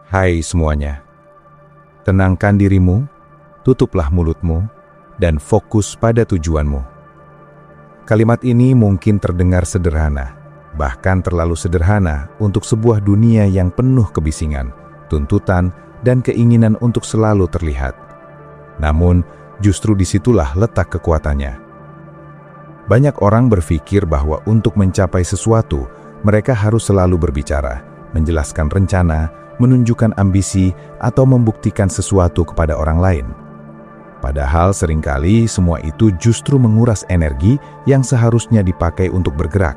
Hai semuanya, tenangkan dirimu, tutuplah mulutmu, dan fokus pada tujuanmu. Kalimat ini mungkin terdengar sederhana, bahkan terlalu sederhana untuk sebuah dunia yang penuh kebisingan, tuntutan, dan keinginan untuk selalu terlihat. Namun, justru disitulah letak kekuatannya. Banyak orang berpikir bahwa untuk mencapai sesuatu, mereka harus selalu berbicara, menjelaskan rencana, menunjukkan ambisi, atau membuktikan sesuatu kepada orang lain. Padahal seringkali semua itu justru menguras energi yang seharusnya dipakai untuk bergerak.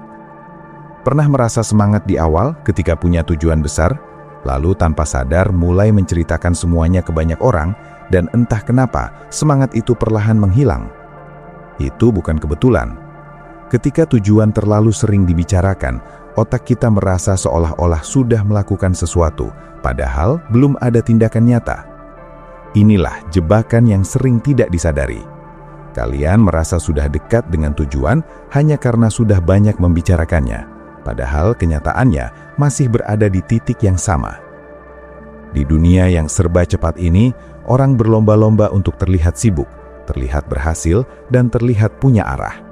Pernah merasa semangat di awal ketika punya tujuan besar, lalu tanpa sadar mulai menceritakan semuanya ke banyak orang, dan entah kenapa semangat itu perlahan menghilang? Itu bukan kebetulan. Ketika tujuan terlalu sering dibicarakan, otak kita merasa seolah-olah sudah melakukan sesuatu, padahal belum ada tindakan nyata. Inilah jebakan yang sering tidak disadari. Kalian merasa sudah dekat dengan tujuan hanya karena sudah banyak membicarakannya, padahal kenyataannya masih berada di titik yang sama. Di dunia yang serba cepat ini, orang berlomba-lomba untuk terlihat sibuk, terlihat berhasil, dan terlihat punya arah.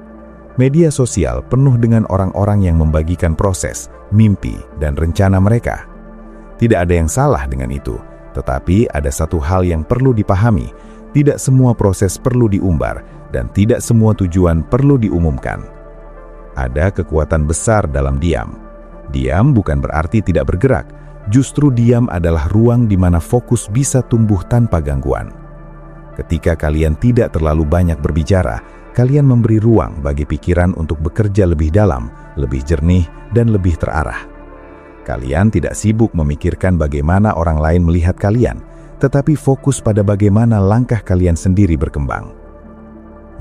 Media sosial penuh dengan orang-orang yang membagikan proses, mimpi, dan rencana mereka. Tidak ada yang salah dengan itu, tetapi ada satu hal yang perlu dipahami: tidak semua proses perlu diumbar, dan tidak semua tujuan perlu diumumkan. Ada kekuatan besar dalam diam. Diam bukan berarti tidak bergerak, justru diam adalah ruang di mana fokus bisa tumbuh tanpa gangguan. Ketika kalian tidak terlalu banyak berbicara, kalian memberi ruang bagi pikiran untuk bekerja lebih dalam, lebih jernih, dan lebih terarah. Kalian tidak sibuk memikirkan bagaimana orang lain melihat kalian, tetapi fokus pada bagaimana langkah kalian sendiri berkembang.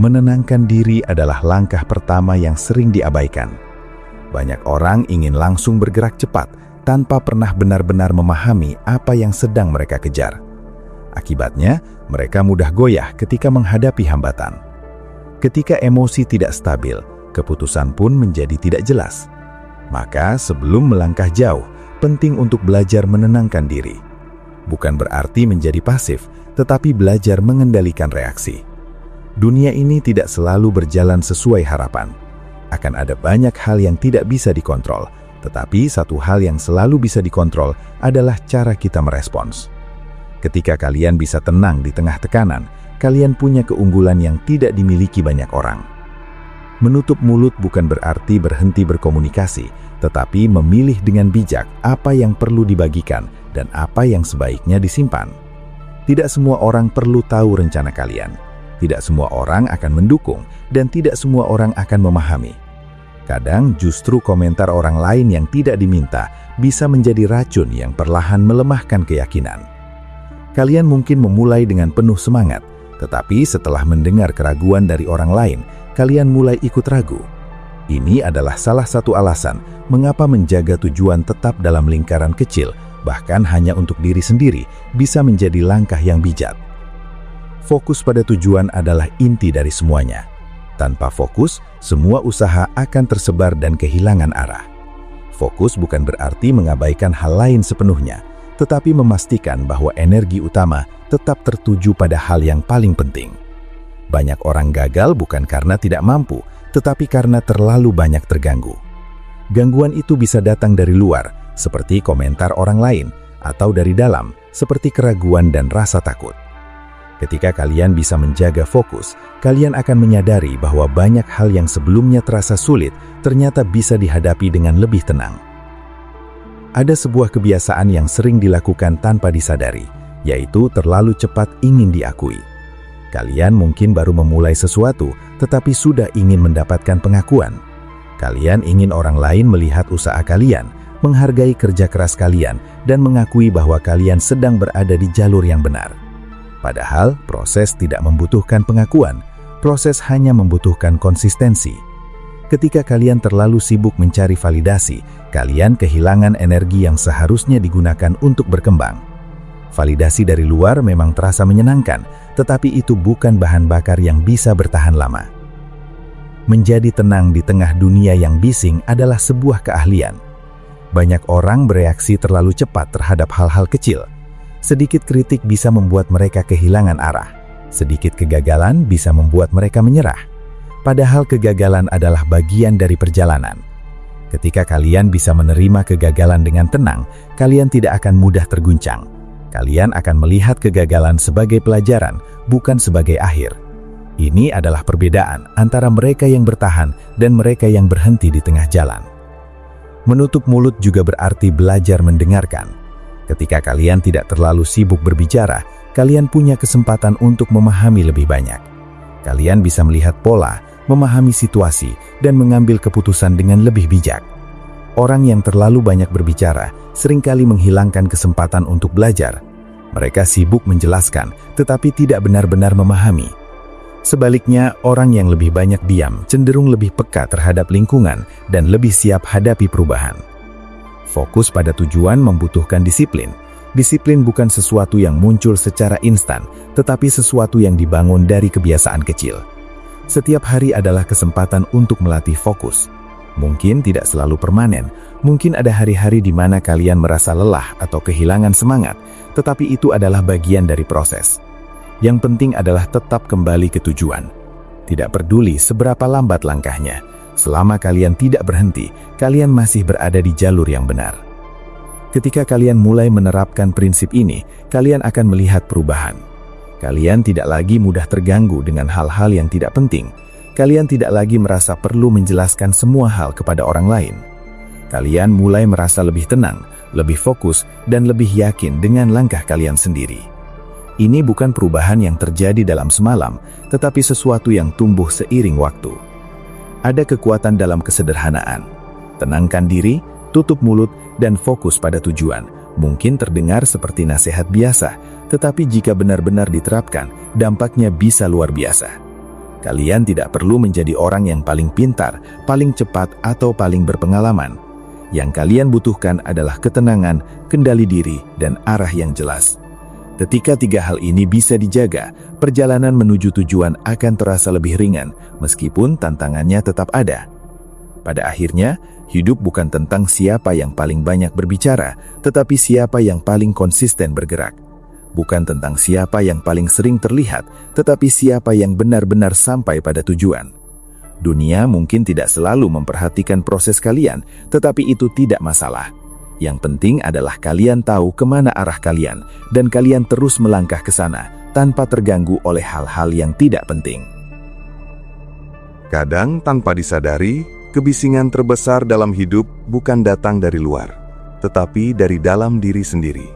Menenangkan diri adalah langkah pertama yang sering diabaikan. Banyak orang ingin langsung bergerak cepat, tanpa pernah benar-benar memahami apa yang sedang mereka kejar. Akibatnya, mereka mudah goyah ketika menghadapi hambatan. Ketika emosi tidak stabil, keputusan pun menjadi tidak jelas. Maka sebelum melangkah jauh, penting untuk belajar menenangkan diri. Bukan berarti menjadi pasif, tetapi belajar mengendalikan reaksi. Dunia ini tidak selalu berjalan sesuai harapan. Akan ada banyak hal yang tidak bisa dikontrol, tetapi satu hal yang selalu bisa dikontrol adalah cara kita merespons. Ketika kalian bisa tenang di tengah tekanan, kalian punya keunggulan yang tidak dimiliki banyak orang. Menutup mulut bukan berarti berhenti berkomunikasi, tetapi memilih dengan bijak apa yang perlu dibagikan dan apa yang sebaiknya disimpan. Tidak semua orang perlu tahu rencana kalian. Tidak semua orang akan mendukung, dan tidak semua orang akan memahami. Kadang justru komentar orang lain yang tidak diminta bisa menjadi racun yang perlahan melemahkan keyakinan. Kalian mungkin memulai dengan penuh semangat, tetapi setelah mendengar keraguan dari orang lain, kalian mulai ikut ragu. Ini adalah salah satu alasan mengapa menjaga tujuan tetap dalam lingkaran kecil, bahkan hanya untuk diri sendiri, bisa menjadi langkah yang bijak. Fokus pada tujuan adalah inti dari semuanya. Tanpa fokus, semua usaha akan tersebar dan kehilangan arah. Fokus bukan berarti mengabaikan hal lain sepenuhnya, tetapi memastikan bahwa energi utama tetap tertuju pada hal yang paling penting. Banyak orang gagal bukan karena tidak mampu, tetapi karena terlalu banyak terganggu. Gangguan itu bisa datang dari luar, seperti komentar orang lain, atau dari dalam, seperti keraguan dan rasa takut. Ketika kalian bisa menjaga fokus, kalian akan menyadari bahwa banyak hal yang sebelumnya terasa sulit ternyata bisa dihadapi dengan lebih tenang. Ada sebuah kebiasaan yang sering dilakukan tanpa disadari, yaitu terlalu cepat ingin diakui. Kalian mungkin baru memulai sesuatu, tetapi sudah ingin mendapatkan pengakuan. Kalian ingin orang lain melihat usaha kalian, menghargai kerja keras kalian, dan mengakui bahwa kalian sedang berada di jalur yang benar. Padahal proses tidak membutuhkan pengakuan, proses hanya membutuhkan konsistensi. Ketika kalian terlalu sibuk mencari validasi, kalian kehilangan energi yang seharusnya digunakan untuk berkembang. Validasi dari luar memang terasa menyenangkan, tetapi itu bukan bahan bakar yang bisa bertahan lama. Menjadi tenang di tengah dunia yang bising adalah sebuah keahlian. Banyak orang bereaksi terlalu cepat terhadap hal-hal kecil. Sedikit kritik bisa membuat mereka kehilangan arah. Sedikit kegagalan bisa membuat mereka menyerah. Padahal kegagalan adalah bagian dari perjalanan. Ketika kalian bisa menerima kegagalan dengan tenang, kalian tidak akan mudah terguncang. Kalian akan melihat kegagalan sebagai pelajaran, bukan sebagai akhir. Ini adalah perbedaan antara mereka yang bertahan dan mereka yang berhenti di tengah jalan. Menutup mulut juga berarti belajar mendengarkan. Ketika kalian tidak terlalu sibuk berbicara, kalian punya kesempatan untuk memahami lebih banyak. Kalian bisa melihat pola, memahami situasi, dan mengambil keputusan dengan lebih bijak. Orang yang terlalu banyak berbicara seringkali menghilangkan kesempatan untuk belajar. Mereka sibuk menjelaskan, tetapi tidak benar-benar memahami. Sebaliknya, orang yang lebih banyak diam cenderung lebih peka terhadap lingkungan dan lebih siap hadapi perubahan. Fokus pada tujuan membutuhkan disiplin. Disiplin bukan sesuatu yang muncul secara instan, tetapi sesuatu yang dibangun dari kebiasaan kecil. Setiap hari adalah kesempatan untuk melatih fokus. Mungkin tidak selalu permanen, mungkin ada hari-hari di mana kalian merasa lelah atau kehilangan semangat, tetapi itu adalah bagian dari proses. Yang penting adalah tetap kembali ke tujuan. Tidak peduli seberapa lambat langkahnya, selama kalian tidak berhenti, kalian masih berada di jalur yang benar. Ketika kalian mulai menerapkan prinsip ini, kalian akan melihat perubahan. Kalian tidak lagi mudah terganggu dengan hal-hal yang tidak penting. Kalian tidak lagi merasa perlu menjelaskan semua hal kepada orang lain. Kalian mulai merasa lebih tenang, lebih fokus, dan lebih yakin dengan langkah kalian sendiri. Ini bukan perubahan yang terjadi dalam semalam, tetapi sesuatu yang tumbuh seiring waktu. Ada kekuatan dalam kesederhanaan. Tenangkan diri, tutup mulut, dan fokus pada tujuan. Mungkin terdengar seperti nasihat biasa, tetapi jika benar-benar diterapkan, dampaknya bisa luar biasa. Kalian tidak perlu menjadi orang yang paling pintar, paling cepat, atau paling berpengalaman. Yang kalian butuhkan adalah ketenangan, kendali diri, dan arah yang jelas. Ketika tiga hal ini bisa dijaga, perjalanan menuju tujuan akan terasa lebih ringan, meskipun tantangannya tetap ada. Pada akhirnya, hidup bukan tentang siapa yang paling banyak berbicara, tetapi siapa yang paling konsisten bergerak. Bukan tentang siapa yang paling sering terlihat, tetapi siapa yang benar-benar sampai pada tujuan. Dunia mungkin tidak selalu memperhatikan proses kalian, tetapi itu tidak masalah. Yang penting adalah kalian tahu kemana arah kalian, dan kalian terus melangkah ke sana, tanpa terganggu oleh hal-hal yang tidak penting. Kadang tanpa disadari, kebisingan terbesar dalam hidup bukan datang dari luar, tetapi dari dalam diri sendiri.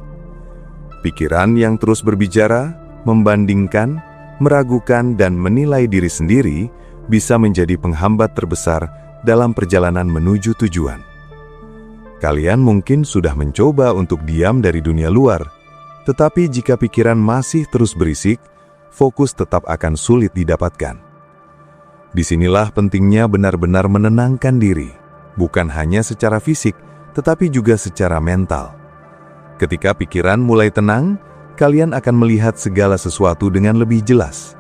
Pikiran yang terus berbicara, membandingkan, meragukan, dan menilai diri sendiri bisa menjadi penghambat terbesar dalam perjalanan menuju tujuan. Kalian mungkin sudah mencoba untuk diam dari dunia luar, tetapi jika pikiran masih terus berisik, fokus tetap akan sulit didapatkan. Disinilah pentingnya benar-benar menenangkan diri, bukan hanya secara fisik, tetapi juga secara mental. Ketika pikiran mulai tenang, kalian akan melihat segala sesuatu dengan lebih jelas.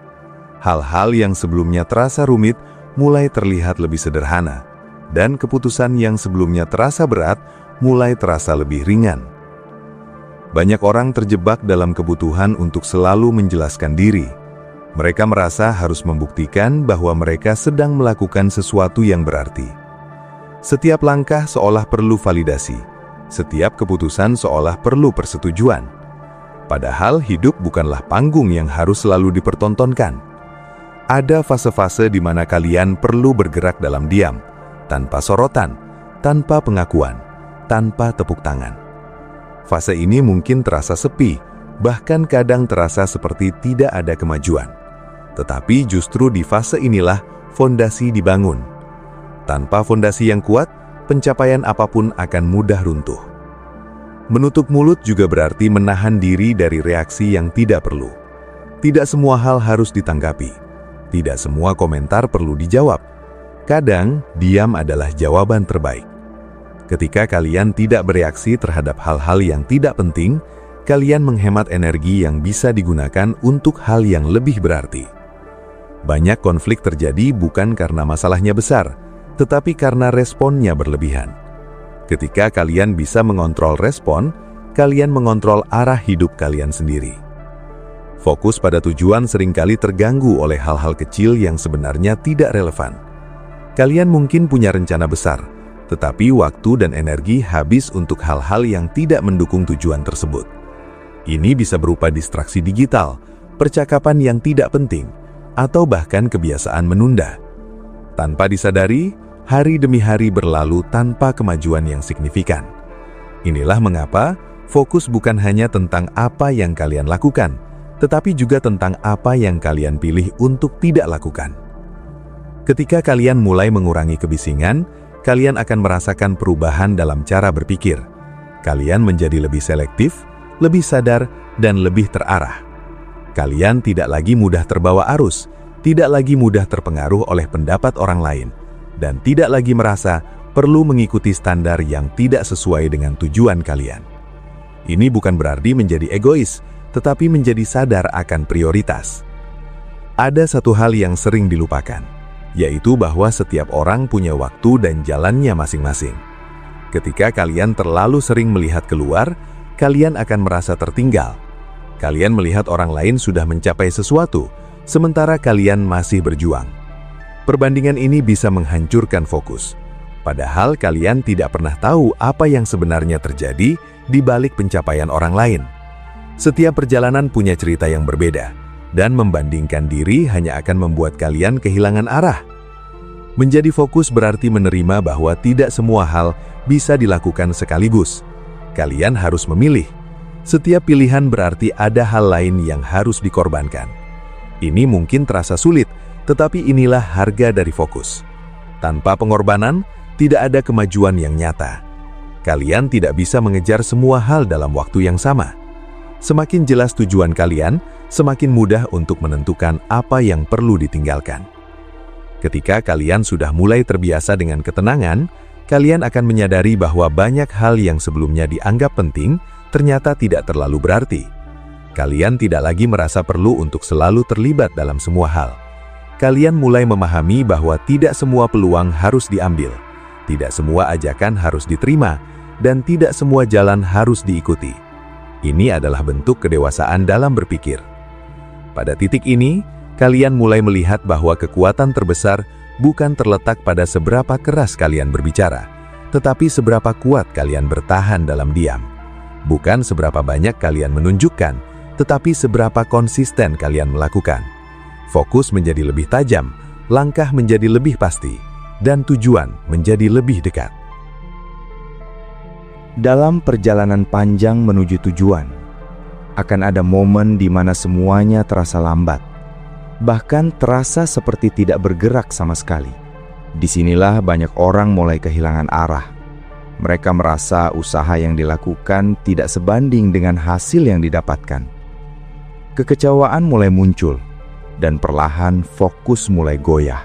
Hal-hal yang sebelumnya terasa rumit mulai terlihat lebih sederhana, dan keputusan yang sebelumnya terasa berat mulai terasa lebih ringan. Banyak orang terjebak dalam kebutuhan untuk selalu menjelaskan diri. Mereka merasa harus membuktikan bahwa mereka sedang melakukan sesuatu yang berarti. Setiap langkah seolah perlu validasi. Setiap keputusan seolah perlu persetujuan. Padahal hidup bukanlah panggung yang harus selalu dipertontonkan. Ada fase-fase di mana kalian perlu bergerak dalam diam, tanpa sorotan, tanpa pengakuan, tanpa tepuk tangan. Fase ini mungkin terasa sepi, bahkan kadang terasa seperti tidak ada kemajuan. Tetapi justru di fase inilah fondasi dibangun. Tanpa fondasi yang kuat, pencapaian apapun akan mudah runtuh. Menutup mulut juga berarti menahan diri dari reaksi yang tidak perlu. Tidak semua hal harus ditanggapi. Tidak semua komentar perlu dijawab. Kadang, diam adalah jawaban terbaik. Ketika kalian tidak bereaksi terhadap hal-hal yang tidak penting, kalian menghemat energi yang bisa digunakan untuk hal yang lebih berarti. Banyak konflik terjadi bukan karena masalahnya besar, tetapi karena responnya berlebihan. Ketika kalian bisa mengontrol respon, kalian mengontrol arah hidup kalian sendiri. Fokus pada tujuan seringkali terganggu oleh hal-hal kecil yang sebenarnya tidak relevan. Kalian mungkin punya rencana besar, tetapi waktu dan energi habis untuk hal-hal yang tidak mendukung tujuan tersebut. Ini bisa berupa distraksi digital, percakapan yang tidak penting, atau bahkan kebiasaan menunda. Tanpa disadari, hari demi hari berlalu tanpa kemajuan yang signifikan. Inilah mengapa fokus bukan hanya tentang apa yang kalian lakukan, tetapi juga tentang apa yang kalian pilih untuk tidak lakukan. Ketika kalian mulai mengurangi kebisingan, kalian akan merasakan perubahan dalam cara berpikir. Kalian menjadi lebih selektif, lebih sadar, dan lebih terarah. Kalian tidak lagi mudah terbawa arus, tidak lagi mudah terpengaruh oleh pendapat orang lain, dan tidak lagi merasa perlu mengikuti standar yang tidak sesuai dengan tujuan kalian. Ini bukan berarti menjadi egois, tetapi menjadi sadar akan prioritas. Ada satu hal yang sering dilupakan, yaitu bahwa setiap orang punya waktu dan jalannya masing-masing. Ketika kalian terlalu sering melihat keluar, kalian akan merasa tertinggal. Kalian melihat orang lain sudah mencapai sesuatu, sementara kalian masih berjuang. Perbandingan ini bisa menghancurkan fokus. Padahal kalian tidak pernah tahu apa yang sebenarnya terjadi di balik pencapaian orang lain. Setiap perjalanan punya cerita yang berbeda, dan membandingkan diri hanya akan membuat kalian kehilangan arah. Menjadi fokus berarti menerima bahwa tidak semua hal bisa dilakukan sekaligus. Kalian harus memilih. Setiap pilihan berarti ada hal lain yang harus dikorbankan. Ini mungkin terasa sulit, tetapi inilah harga dari fokus. Tanpa pengorbanan, tidak ada kemajuan yang nyata. Kalian tidak bisa mengejar semua hal dalam waktu yang sama. Semakin jelas tujuan kalian, semakin mudah untuk menentukan apa yang perlu ditinggalkan. Ketika kalian sudah mulai terbiasa dengan ketenangan, kalian akan menyadari bahwa banyak hal yang sebelumnya dianggap penting ternyata tidak terlalu berarti. Kalian tidak lagi merasa perlu untuk selalu terlibat dalam semua hal. Kalian mulai memahami bahwa tidak semua peluang harus diambil, tidak semua ajakan harus diterima, dan tidak semua jalan harus diikuti. Ini adalah bentuk kedewasaan dalam berpikir. Pada titik ini, kalian mulai melihat bahwa kekuatan terbesar bukan terletak pada seberapa keras kalian berbicara, tetapi seberapa kuat kalian bertahan dalam diam. Bukan seberapa banyak kalian menunjukkan, tetapi seberapa konsisten kalian melakukan. Fokus menjadi lebih tajam, langkah menjadi lebih pasti, dan tujuan menjadi lebih dekat. Dalam perjalanan panjang menuju tujuan, akan ada momen di mana semuanya terasa lambat, bahkan terasa seperti tidak bergerak sama sekali. Disinilah banyak orang mulai kehilangan arah. Mereka merasa usaha yang dilakukan tidak sebanding dengan hasil yang didapatkan. Kekecewaan mulai muncul, dan perlahan fokus mulai goyah.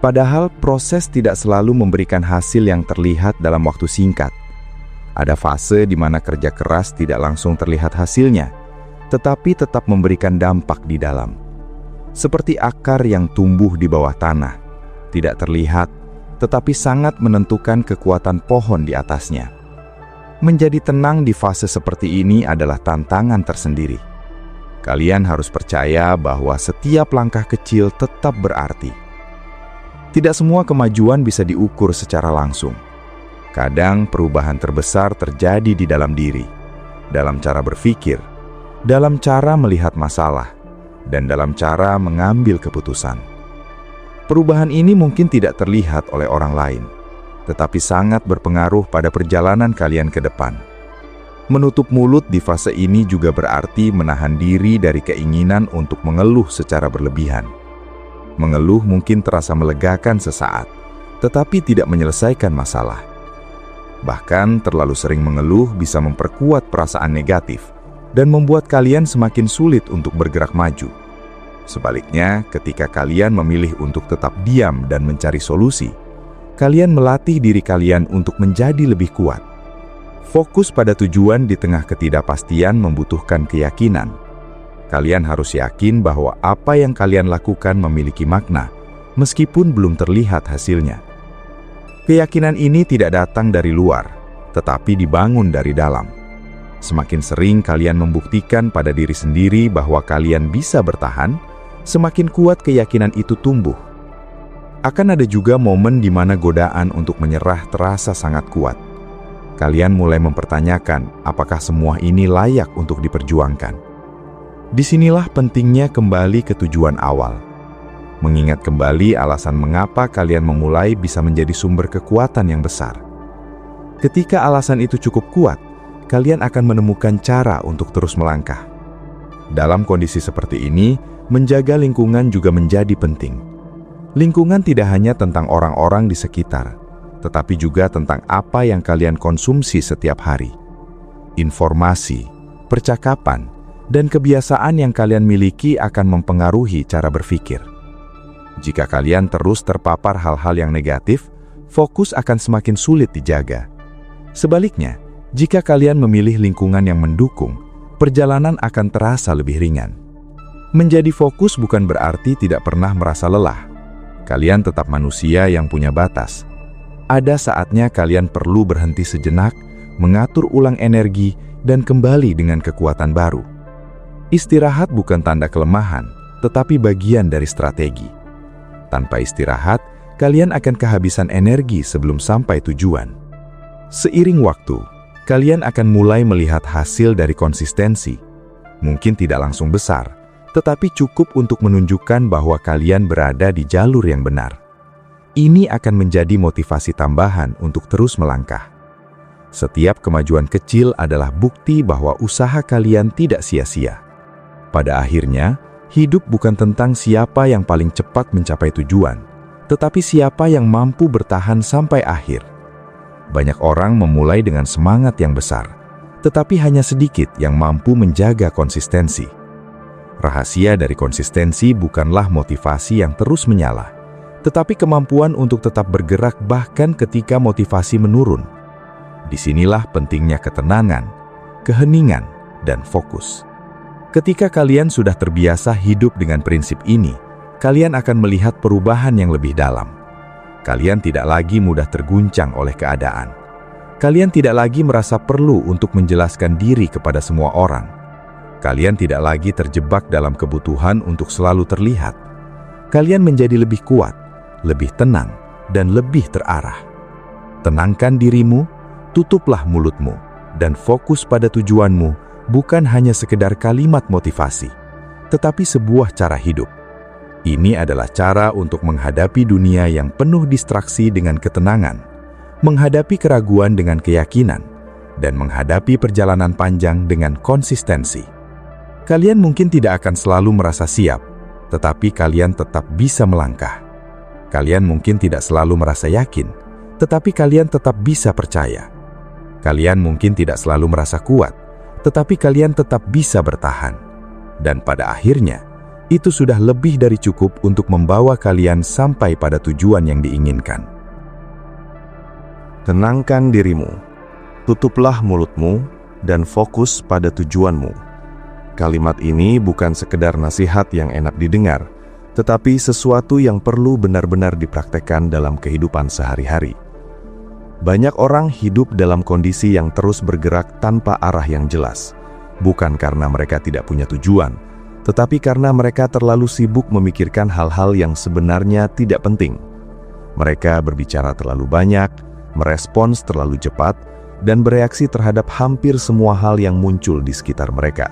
Padahal proses tidak selalu memberikan hasil yang terlihat dalam waktu singkat. Ada fase di mana kerja keras tidak langsung terlihat hasilnya, tetapi tetap memberikan dampak di dalam. Seperti akar yang tumbuh di bawah tanah, tidak terlihat, tetapi sangat menentukan kekuatan pohon di atasnya. Menjadi tenang di fase seperti ini adalah tantangan tersendiri. Kalian harus percaya bahwa setiap langkah kecil tetap berarti. Tidak semua kemajuan bisa diukur secara langsung. Kadang perubahan terbesar terjadi di dalam diri, dalam cara berpikir, dalam cara melihat masalah, dan dalam cara mengambil keputusan. Perubahan ini mungkin tidak terlihat oleh orang lain, tetapi sangat berpengaruh pada perjalanan kalian ke depan. Menutup mulut di fase ini juga berarti menahan diri dari keinginan untuk mengeluh secara berlebihan. Mengeluh mungkin terasa melegakan sesaat, tetapi tidak menyelesaikan masalah. Bahkan terlalu sering mengeluh bisa memperkuat perasaan negatif dan membuat kalian semakin sulit untuk bergerak maju. Sebaliknya, ketika kalian memilih untuk tetap diam dan mencari solusi, kalian melatih diri kalian untuk menjadi lebih kuat. Fokus pada tujuan di tengah ketidakpastian membutuhkan keyakinan. Kalian harus yakin bahwa apa yang kalian lakukan memiliki makna, meskipun belum terlihat hasilnya. Keyakinan ini tidak datang dari luar, tetapi dibangun dari dalam. Semakin sering kalian membuktikan pada diri sendiri bahwa kalian bisa bertahan, semakin kuat keyakinan itu tumbuh. Akan ada juga momen di mana godaan untuk menyerah terasa sangat kuat. Kalian mulai mempertanyakan apakah semua ini layak untuk diperjuangkan. Disinilah pentingnya kembali ke tujuan awal. Mengingat kembali alasan mengapa kalian memulai bisa menjadi sumber kekuatan yang besar. Ketika alasan itu cukup kuat, kalian akan menemukan cara untuk terus melangkah. Dalam kondisi seperti ini, menjaga lingkungan juga menjadi penting. Lingkungan tidak hanya tentang orang-orang di sekitar, tetapi juga tentang apa yang kalian konsumsi setiap hari. Informasi, percakapan, dan kebiasaan yang kalian miliki akan mempengaruhi cara berpikir. Jika kalian terus terpapar hal-hal yang negatif, fokus akan semakin sulit dijaga. Sebaliknya, jika kalian memilih lingkungan yang mendukung, perjalanan akan terasa lebih ringan. Menjadi fokus bukan berarti tidak pernah merasa lelah. Kalian tetap manusia yang punya batas. Ada saatnya kalian perlu berhenti sejenak, mengatur ulang energi, dan kembali dengan kekuatan baru. Istirahat bukan tanda kelemahan, tetapi bagian dari strategi. Tanpa istirahat, kalian akan kehabisan energi sebelum sampai tujuan. Seiring waktu, kalian akan mulai melihat hasil dari konsistensi. Mungkin tidak langsung besar, tetapi cukup untuk menunjukkan bahwa kalian berada di jalur yang benar. Ini akan menjadi motivasi tambahan untuk terus melangkah. Setiap kemajuan kecil adalah bukti bahwa usaha kalian tidak sia-sia. Pada akhirnya, hidup bukan tentang siapa yang paling cepat mencapai tujuan, tetapi siapa yang mampu bertahan sampai akhir. Banyak orang memulai dengan semangat yang besar, tetapi hanya sedikit yang mampu menjaga konsistensi. Rahasia dari konsistensi bukanlah motivasi yang terus menyala, tetapi kemampuan untuk tetap bergerak bahkan ketika motivasi menurun. Disinilah pentingnya ketenangan, keheningan, dan fokus. Ketika kalian sudah terbiasa hidup dengan prinsip ini, kalian akan melihat perubahan yang lebih dalam. Kalian tidak lagi mudah terguncang oleh keadaan. Kalian tidak lagi merasa perlu untuk menjelaskan diri kepada semua orang. Kalian tidak lagi terjebak dalam kebutuhan untuk selalu terlihat. Kalian menjadi lebih kuat, lebih tenang, dan lebih terarah. Tenangkan dirimu, tutuplah mulutmu, dan fokus pada tujuanmu bukan hanya sekedar kalimat motivasi, tetapi sebuah cara hidup. Ini adalah cara untuk menghadapi dunia yang penuh distraksi dengan ketenangan, menghadapi keraguan dengan keyakinan, dan menghadapi perjalanan panjang dengan konsistensi. Kalian mungkin tidak akan selalu merasa siap, tetapi kalian tetap bisa melangkah. Kalian mungkin tidak selalu merasa yakin, tetapi kalian tetap bisa percaya. Kalian mungkin tidak selalu merasa kuat, tetapi kalian tetap bisa bertahan. Dan pada akhirnya, itu sudah lebih dari cukup untuk membawa kalian sampai pada tujuan yang diinginkan. Tenangkan dirimu, tutuplah mulutmu, dan fokus pada tujuanmu. Kalimat ini bukan sekedar nasihat yang enak didengar, tetapi sesuatu yang perlu benar-benar dipraktekkan dalam kehidupan sehari-hari. Banyak orang hidup dalam kondisi yang terus bergerak tanpa arah yang jelas, bukan karena mereka tidak punya tujuan, tetapi karena mereka terlalu sibuk memikirkan hal-hal yang sebenarnya tidak penting. Mereka berbicara terlalu banyak, merespons terlalu cepat, dan bereaksi terhadap hampir semua hal yang muncul di sekitar mereka.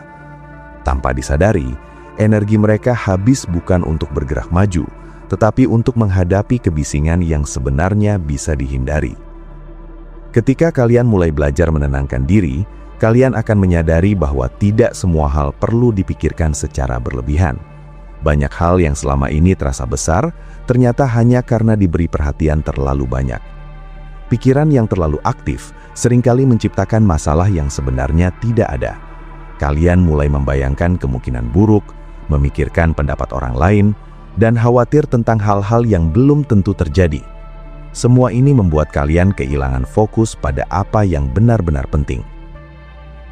Tanpa disadari, energi mereka habis bukan untuk bergerak maju, tetapi untuk menghadapi kebisingan yang sebenarnya bisa dihindari. Ketika kalian mulai belajar menenangkan diri, kalian akan menyadari bahwa tidak semua hal perlu dipikirkan secara berlebihan. Banyak hal yang selama ini terasa besar, ternyata hanya karena diberi perhatian terlalu banyak. Pikiran yang terlalu aktif seringkali menciptakan masalah yang sebenarnya tidak ada. Kalian mulai membayangkan kemungkinan buruk, memikirkan pendapat orang lain, dan khawatir tentang hal-hal yang belum tentu terjadi. Semua ini membuat kalian kehilangan fokus pada apa yang benar-benar penting.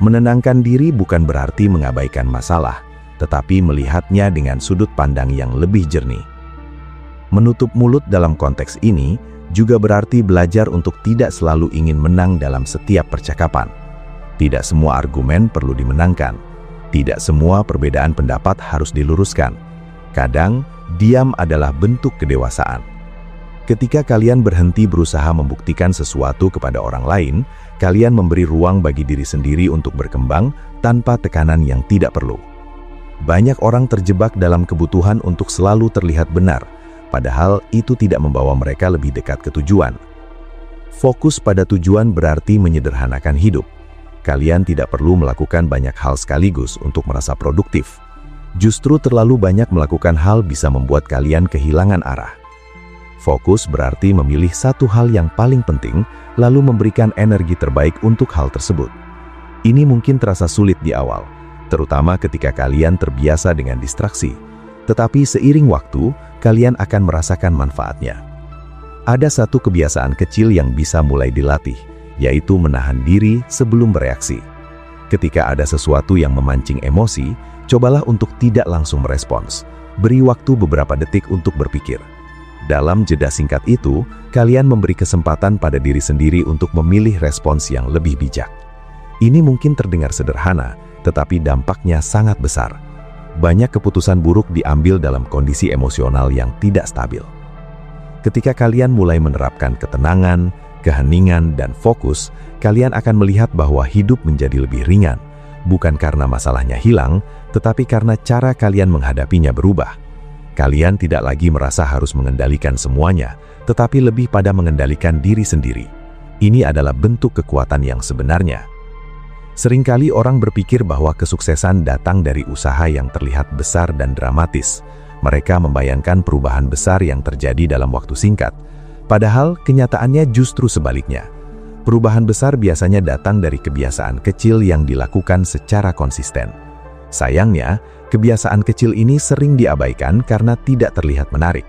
Menenangkan diri bukan berarti mengabaikan masalah, tetapi melihatnya dengan sudut pandang yang lebih jernih. Menutup mulut dalam konteks ini juga berarti belajar untuk tidak selalu ingin menang dalam setiap percakapan. Tidak semua argumen perlu dimenangkan. Tidak semua perbedaan pendapat harus diluruskan. Kadang, diam adalah bentuk kedewasaan. Ketika kalian berhenti berusaha membuktikan sesuatu kepada orang lain, kalian memberi ruang bagi diri sendiri untuk berkembang tanpa tekanan yang tidak perlu. Banyak orang terjebak dalam kebutuhan untuk selalu terlihat benar, padahal itu tidak membawa mereka lebih dekat ke tujuan. Fokus pada tujuan berarti menyederhanakan hidup. Kalian tidak perlu melakukan banyak hal sekaligus untuk merasa produktif. Justru terlalu banyak melakukan hal bisa membuat kalian kehilangan arah. Fokus berarti memilih satu hal yang paling penting, lalu memberikan energi terbaik untuk hal tersebut. Ini mungkin terasa sulit di awal, terutama ketika kalian terbiasa dengan distraksi. Tetapi seiring waktu, kalian akan merasakan manfaatnya. Ada satu kebiasaan kecil yang bisa mulai dilatih, yaitu menahan diri sebelum bereaksi. Ketika ada sesuatu yang memancing emosi, cobalah untuk tidak langsung merespons. Beri waktu beberapa detik untuk berpikir. Dalam jeda singkat itu, kalian memberi kesempatan pada diri sendiri untuk memilih respons yang lebih bijak. Ini mungkin terdengar sederhana, tetapi dampaknya sangat besar. Banyak keputusan buruk diambil dalam kondisi emosional yang tidak stabil. Ketika kalian mulai menerapkan ketenangan, keheningan, dan fokus, kalian akan melihat bahwa hidup menjadi lebih ringan, bukan karena masalahnya hilang, tetapi karena cara kalian menghadapinya berubah. Kalian tidak lagi merasa harus mengendalikan semuanya, tetapi lebih pada mengendalikan diri sendiri. Ini adalah bentuk kekuatan yang sebenarnya. Seringkali orang berpikir bahwa kesuksesan datang dari usaha yang terlihat besar dan dramatis. Mereka membayangkan perubahan besar yang terjadi dalam waktu singkat. Padahal kenyataannya justru sebaliknya. Perubahan besar biasanya datang dari kebiasaan kecil yang dilakukan secara konsisten. Sayangnya, kebiasaan kecil ini sering diabaikan karena tidak terlihat menarik.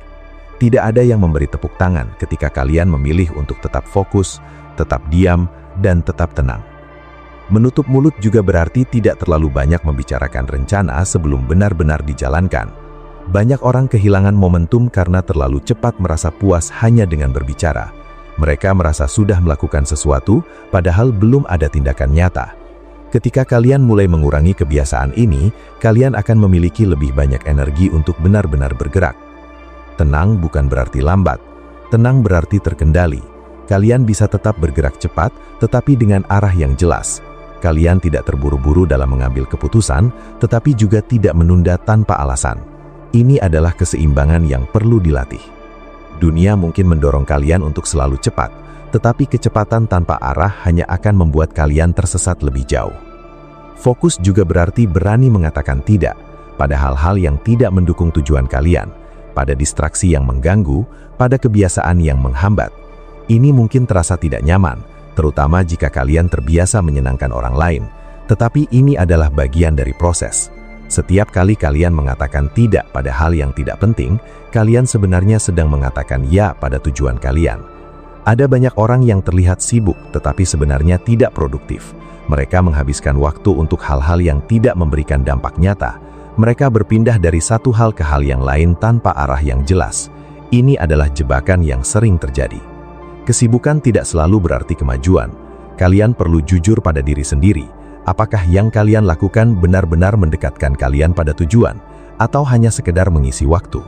Tidak ada yang memberi tepuk tangan ketika kalian memilih untuk tetap fokus, tetap diam, dan tetap tenang. Menutup mulut juga berarti tidak terlalu banyak membicarakan rencana sebelum benar-benar dijalankan. Banyak orang kehilangan momentum karena terlalu cepat merasa puas hanya dengan berbicara. Mereka merasa sudah melakukan sesuatu, padahal belum ada tindakan nyata. Ketika kalian mulai mengurangi kebiasaan ini, kalian akan memiliki lebih banyak energi untuk benar-benar bergerak. Tenang bukan berarti lambat. Tenang berarti terkendali. Kalian bisa tetap bergerak cepat, tetapi dengan arah yang jelas. Kalian tidak terburu-buru dalam mengambil keputusan, tetapi juga tidak menunda tanpa alasan. Ini adalah keseimbangan yang perlu dilatih. Dunia mungkin mendorong kalian untuk selalu cepat, tetapi kecepatan tanpa arah hanya akan membuat kalian tersesat lebih jauh. Fokus juga berarti berani mengatakan tidak pada hal-hal yang tidak mendukung tujuan kalian, pada distraksi yang mengganggu, pada kebiasaan yang menghambat. Ini mungkin terasa tidak nyaman, terutama jika kalian terbiasa menyenangkan orang lain, tetapi ini adalah bagian dari proses. Setiap kali kalian mengatakan tidak pada hal yang tidak penting, kalian sebenarnya sedang mengatakan ya pada tujuan kalian. Ada banyak orang yang terlihat sibuk tetapi sebenarnya tidak produktif. Mereka menghabiskan waktu untuk hal-hal yang tidak memberikan dampak nyata. Mereka berpindah dari satu hal ke hal yang lain tanpa arah yang jelas. Ini adalah jebakan yang sering terjadi. Kesibukan tidak selalu berarti kemajuan. Kalian perlu jujur pada diri sendiri. Apakah yang kalian lakukan benar-benar mendekatkan kalian pada tujuan, atau hanya sekedar mengisi waktu?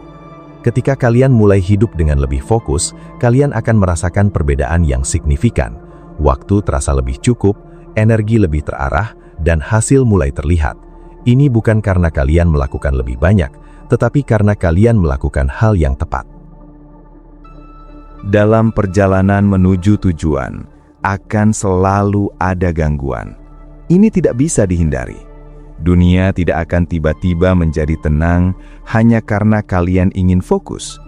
Ketika kalian mulai hidup dengan lebih fokus, kalian akan merasakan perbedaan yang signifikan. Waktu terasa lebih cukup, energi lebih terarah, dan hasil mulai terlihat. Ini bukan karena kalian melakukan lebih banyak, tetapi karena kalian melakukan hal yang tepat. Dalam perjalanan menuju tujuan, akan selalu ada gangguan. Ini tidak bisa dihindari. Dunia tidak akan tiba-tiba menjadi tenang hanya karena kalian ingin fokus.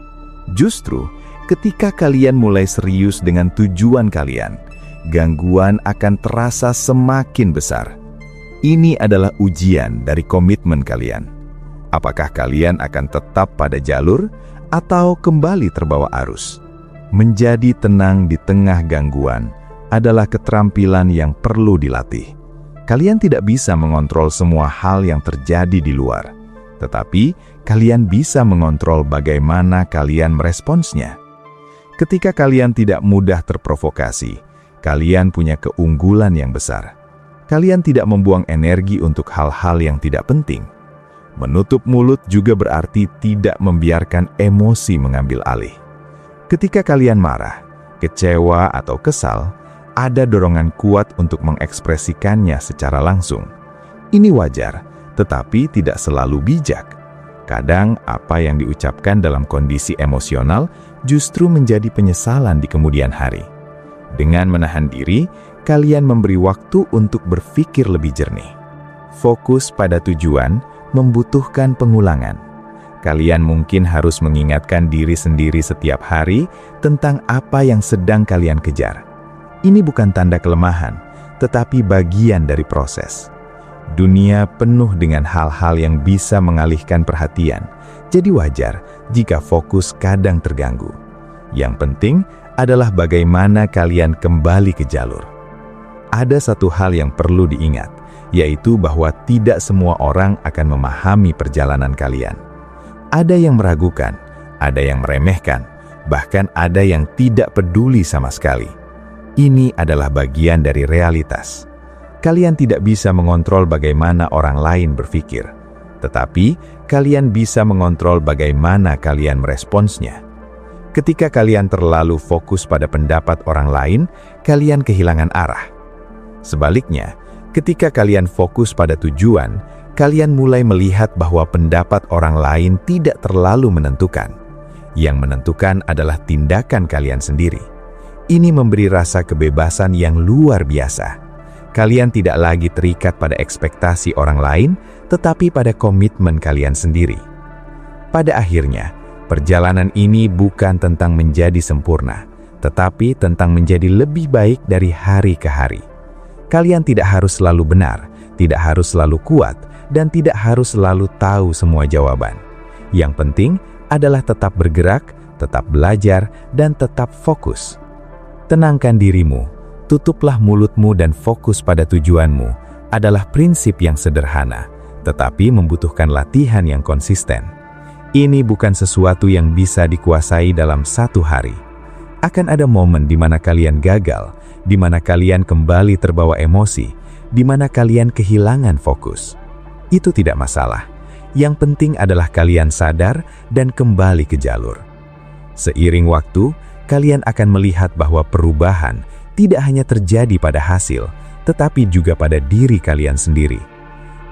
Justru, ketika kalian mulai serius dengan tujuan kalian, gangguan akan terasa semakin besar. Ini adalah ujian dari komitmen kalian. Apakah kalian akan tetap pada jalur atau kembali terbawa arus? Menjadi tenang di tengah gangguan adalah keterampilan yang perlu dilatih. Kalian tidak bisa mengontrol semua hal yang terjadi di luar, tetapi kalian bisa mengontrol bagaimana kalian meresponsnya. Ketika kalian tidak mudah terprovokasi, kalian punya keunggulan yang besar. Kalian tidak membuang energi untuk hal-hal yang tidak penting. Menutup mulut juga berarti tidak membiarkan emosi mengambil alih. Ketika kalian marah, kecewa, atau kesal, ada dorongan kuat untuk mengekspresikannya secara langsung. Ini wajar, tetapi tidak selalu bijak. Kadang apa yang diucapkan dalam kondisi emosional justru menjadi penyesalan di kemudian hari. Dengan menahan diri, kalian memberi waktu untuk berpikir lebih jernih. Fokus pada tujuan membutuhkan pengulangan. Kalian mungkin harus mengingatkan diri sendiri setiap hari tentang apa yang sedang kalian kejar. Ini bukan tanda kelemahan, tetapi bagian dari proses. Dunia penuh dengan hal-hal yang bisa mengalihkan perhatian, jadi wajar jika fokus kadang terganggu. Yang penting adalah bagaimana kalian kembali ke jalur. Ada satu hal yang perlu diingat, yaitu bahwa tidak semua orang akan memahami perjalanan kalian. Ada yang meragukan, ada yang meremehkan, bahkan ada yang tidak peduli sama sekali. Ini adalah bagian dari realitas. Kalian tidak bisa mengontrol bagaimana orang lain berpikir, tetapi kalian bisa mengontrol bagaimana kalian meresponsnya. Ketika kalian terlalu fokus pada pendapat orang lain, kalian kehilangan arah. Sebaliknya, ketika kalian fokus pada tujuan, kalian mulai melihat bahwa pendapat orang lain tidak terlalu menentukan. Yang menentukan adalah tindakan kalian sendiri. Ini memberi rasa kebebasan yang luar biasa. Kalian tidak lagi terikat pada ekspektasi orang lain, tetapi pada komitmen kalian sendiri. Pada akhirnya, perjalanan ini bukan tentang menjadi sempurna, tetapi tentang menjadi lebih baik dari hari ke hari. Kalian tidak harus selalu benar, tidak harus selalu kuat, dan tidak harus selalu tahu semua jawaban. Yang penting adalah tetap bergerak, tetap belajar, dan tetap fokus. Tenangkan dirimu, tutuplah mulutmu dan fokus pada tujuanmu adalah prinsip yang sederhana, tetapi membutuhkan latihan yang konsisten. Ini bukan sesuatu yang bisa dikuasai dalam satu hari. Akan ada momen di mana kalian gagal, di mana kalian kembali terbawa emosi, di mana kalian kehilangan fokus. Itu tidak masalah. Yang penting adalah kalian sadar dan kembali ke jalur. Seiring waktu, kalian akan melihat bahwa perubahan tidak hanya terjadi pada hasil, tetapi juga pada diri kalian sendiri.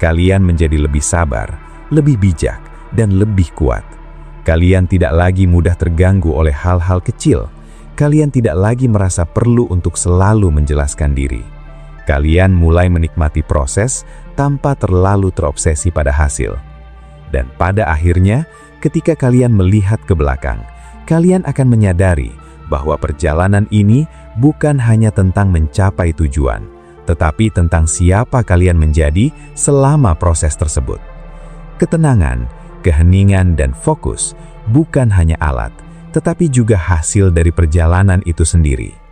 Kalian menjadi lebih sabar, lebih bijak, dan lebih kuat. Kalian tidak lagi mudah terganggu oleh hal-hal kecil. Kalian tidak lagi merasa perlu untuk selalu menjelaskan diri. Kalian mulai menikmati proses tanpa terlalu terobsesi pada hasil. Dan pada akhirnya, ketika kalian melihat ke belakang, kalian akan menyadari bahwa perjalanan ini bukan hanya tentang mencapai tujuan, tetapi tentang siapa kalian menjadi selama proses tersebut. Ketenangan, keheningan, dan fokus bukan hanya alat, tetapi juga hasil dari perjalanan itu sendiri.